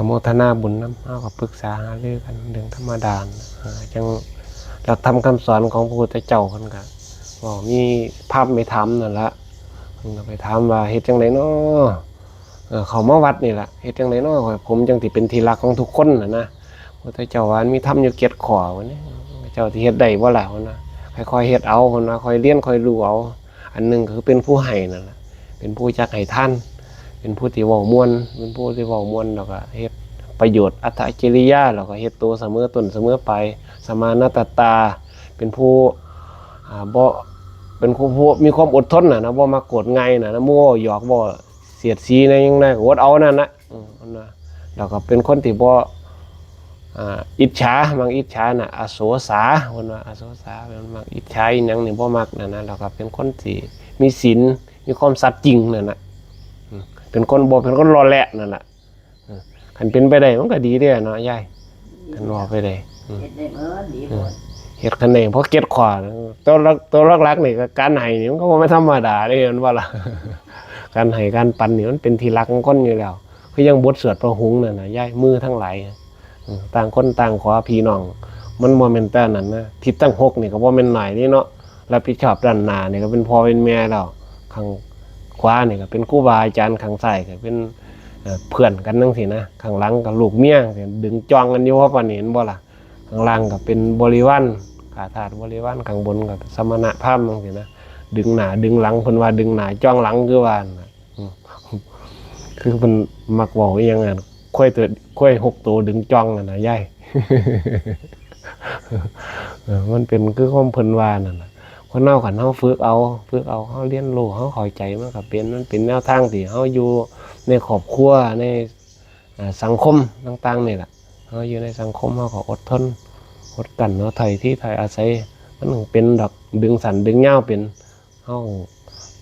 โมทนาบุญน้ำเอากับปรึกษาหารือกันเรื่องธรรมดาจังหลักธรรมคำสอนของพระพุทธเจ้าคนก็บอกมีภาพไม่ทำนั่นละมันก็ไปถามว่าเฮ็ดจังไดเนาะเขามาวัดนี่แหละเฮ็ดจังไดเนาะผมจังที่เป็นที่รักของทุกคนนะพระพุทธเจ้าว่ามีธรรมอยู่7 ข้อวันนี้เจ้าที่เฮ็ดได้บ่ล่ะวันนะค่อยๆเฮ็ดเอาคนว่าค่อยเรียนค่อยรู้เอาอันนึงคือเป็นผู้ให้นั่นแหละเป็นผู้จักให้ท่านเป็นผู้ที่เว้ามวลเป็นผู้ที่เว้ามวลแล้วก็เฮ็ดประโยชน์อัตถกิริยาแล้วก็เฮ็ดตัวเสมอต้นเสมอไปสมานัตตาเป็นผู้บ่เป็นผู้มีความอดทนนะบ่มาโกรธง่ายนะมั่วหยอกบ่เสียดสีในยังไงก็อดเอานั่นนะแล้วก็เป็นคนที่บ่อิจฉามักอิจฉาน่ะอโศสาคนว่าอโศสาเป็นมักอิจฉาอีหยังนี่บ่มักนะแล้วก็เป็นคนที่มีศีลมีความสัตย์จริงนั่นน่ะเป็นคนบ่เป็นคนรอแหละนั่นแหละคันเป็นไปได้มันก็ดีเด้อเนาะยายคันรอไปได้เฮ็ดได้เบิดดีหมดเฮ็ดคันเองเพราะเก็ดขวาตัวรักๆนี่ก็การให้นี่มันก็บ่ธรรมดาเด้มันว่าล่ะการให้การปันนี่มันเป็นที่รักของคนอยู่แล้วคือยังบทสวดพระหุงนั่นน่ะยายมือทั้งหลายต่างคนต่างขอพี่น้องมันบ่แม่นแต่นั้นนะทิศทั้ง6นี่ก็บ่แม่นหน่อยนี่เนาะรับผิดชอบด้านหน้านี่ก็เป็นพ่อเป็นแม่แล้วข้างขวานี่ก็เป็นครูบาอาจารย์ข้างซ้ายก็เป็นเพื่อนกันจังซี่นะข้างหลังก็ลูกเมียดึงจ้องกันอยู่เพราะปานนี้เห็นบ่ล่ะข้างล่างก็เป็นบริวารขาธาตุบริวารข้างบนก็สมณะพราหมณ์จังซี่นะดึงหน้าดึงหลังเพิ่นว่าดึงหน้าจ้องหลังคือว่าคือเพิ่นมักเว้าอีหยังอ่ะค่อย6 ตัวดึงจ้องน่ะนะยายมันเป็นคือความเพิ่นว่านั่นน่ะคนเฮาคันเฮาฝึกเอาเฮาเรียนรู้เฮาเข้าใจมันก็เป็นแนวทางที่เฮาอยู่ในครอบครัวในสังคมต่างๆนี่ล่ะเฮาอยู่ในสังคมเฮาก็อดทนอดกลั้นเนาะไทยที่ไทยอาศัยมันเป็นดอกดึงสั้นดึงยาวเป็นเฮา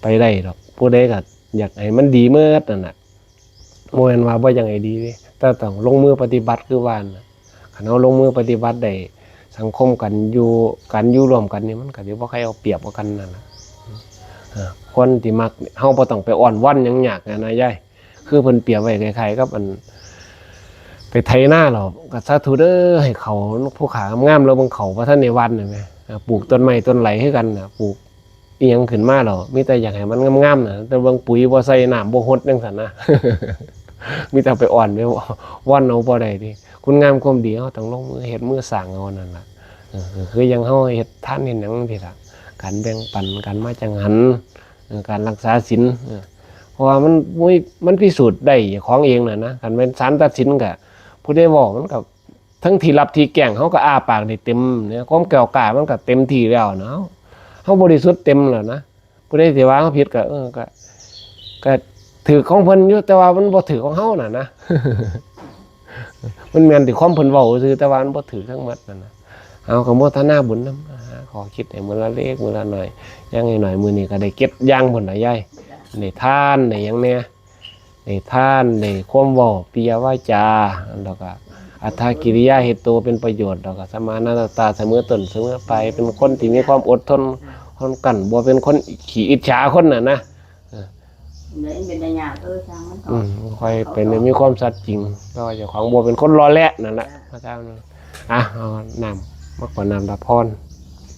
ไปได้ดอกผู้ใดก็อยากให้มันดีเมื่อนั่นน่ะบ่แม่นว่าบ่อยากให้ดีแต่ต้องลงมือปฏิบัติคือว่าน่ะคันเฮาลงมือปฏิบัติได้สังคมกันอยู่ร่วมกันนี่มันก็สิบ่ใครเอาเปรียบกันนั่นน่ะคนที่มักเฮาบ่ต้องไปอ้อนวอนหยังยากนะยายคือเพิ่นเปรียบไว้คล้ายๆกับอันไปไถนาหรอกก็สาธุเด้อให้เขาผู้ขางามๆแล้วเบิ่งเขาบ่ทันได้วันนั่นแหมปลูกต้นไม้ต้นไหลคือกันน่ะปลูกอีหยังขึ้นมาแล้วมีแต่อยากให้มันงามๆน่ะแต่เบิ่งปุ๋ยบ่ใส่น้ำบ่รดจังซั่นนะมีแต่ไปอ่อนไปว่อนเอาบ่ได้ดิคุณงามความดีเฮาต้องลงมือเฮ็ดมือสร้างเอานั่นล่ะคือยังเฮาเฮ็ดทานเฮ็ดหยังนี่ล่ะการแบ่งปันกันมาจังหันการรักษาศีลเพราะว่ามันพิสูจน์ได้ของเองน่ะนะคันเป็นศาลตัดสินก็ผู้ใดเว้ามันก็ทั้งที่รับที่แกล้งเฮาก็อ้าปากได้เต็มเนี่ยความแก้วกล้ามันก็เต็มที่แล้วเนาะเฮาบริสุทธิ์เต็มแล้วนะผู้ใดสิว่าเฮาผิดก็ถือของเพิ่นอยู่แต่ว่ามันบ่ถือของเฮาน่ะนะมันแม่นที่ความเพิ่นเว้าซื่อแต่ว่ามันบ่ถือทั้งหมดนั่นน่ะเอาก็โมทนาบุญนำขอคิดให้มื้อละเล็กมื้อละน้อยอย่างน้อยมื้อนี้ก็ได้เก็บอย่างพุ่นน่ะยายได้ทานได้หยังแน่ได้ทานได้ความเว้าปิยวาจาแล้วก็อัตถกิริยาเฮ็ดตัวเป็นประโยชน์แล้วก็สมานัตตาเสมอต้นเสมอไปเป็นคนที่มีความอดทนคนกันบ่เป็นคนขี้อิจฉาคนน่ะนะเป็นได้ยากช่างมันก็ค่อยเป็นมีความสัตย์จริงก็เจ้าของบ่เป็นคนรอแหละนั่นแหละพระเจ้าเอาน้ำมากกว่าน้ำตาพร